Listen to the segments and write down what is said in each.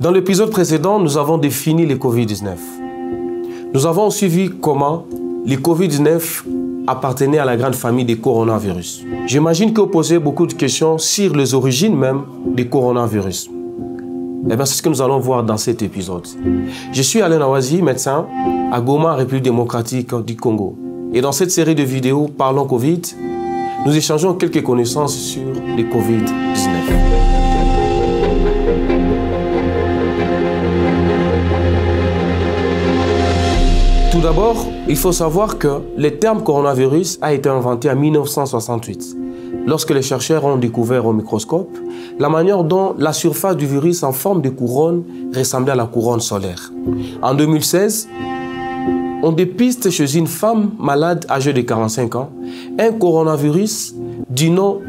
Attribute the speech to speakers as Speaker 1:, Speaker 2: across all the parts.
Speaker 1: Dans l'épisode précédent, nous avons défini les Covid-19. Nous avons aussi vu comment les Covid-19 appartenaient à la grande famille des coronavirus. J'imagine que vous posez beaucoup de questions sur les origines même des coronavirus. Eh bien, c'est ce que nous allons voir dans cet épisode. Je suis Alain Awazi, médecin à Goma, République démocratique du Congo. Et dans cette série de vidéos Parlons Covid, nous échangeons quelques connaissances sur les Covid-19. Tout d'abord, il faut savoir que le terme coronavirus a été inventé en 1968, lorsque les chercheurs ont découvert au microscope la manière dont la surface du virus en forme de couronne ressemblait à la couronne solaire. En 2016, on dépiste chez une femme malade âgée de 45 ans un coronavirus du nom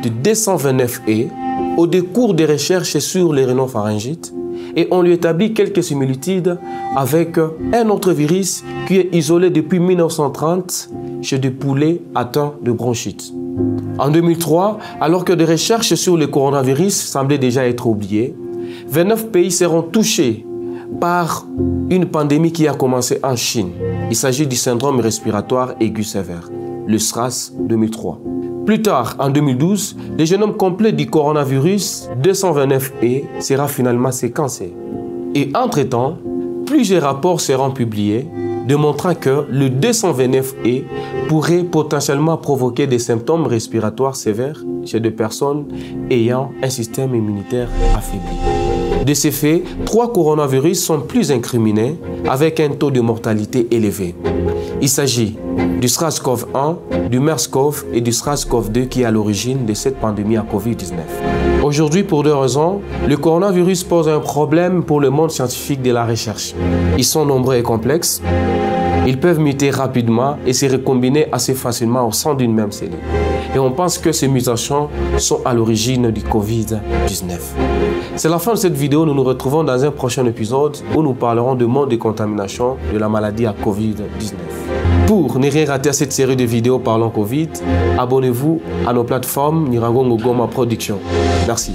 Speaker 1: de 229E au décours des recherches sur les rhinopharyngites, et on lui établit quelques similitudes avec un autre virus qui est isolé depuis 1930 chez des poulets atteints de bronchite. En 2003, alors que des recherches sur le coronavirus semblaient déjà être oubliées, 29 pays seront touchés par une pandémie qui a commencé en Chine. Il s'agit du syndrome respiratoire aigu sévère, le SRAS 2003. Plus tard, en 2012, le génome complet du coronavirus 229E sera finalement séquencé. Et entre-temps, plusieurs rapports seront publiés démontrant que le 229E pourrait potentiellement provoquer des symptômes respiratoires sévères chez des personnes ayant un système immunitaire affaibli. De ces faits, 3 coronavirus sont plus incriminés avec un taux de mortalité élevé. Il s'agit du SARS-CoV-1, du MERS-CoV et du SARS-CoV-2 qui est à l'origine de cette pandémie à Covid-19. Aujourd'hui, pour 2 raisons, le coronavirus pose un problème pour le monde scientifique de la recherche. Ils sont nombreux et complexes, ils peuvent muter rapidement et se recombiner assez facilement au sein d'une même cellule. Et on pense que ces mutations sont à l'origine du Covid-19. C'est la fin de cette vidéo, nous nous retrouvons dans un prochain épisode où nous parlerons du mode de contamination de la maladie à Covid-19. Pour ne rien rater à cette série de vidéos Parlons Covid, abonnez-vous à nos plateformes Nirango Ngoma Production. Merci.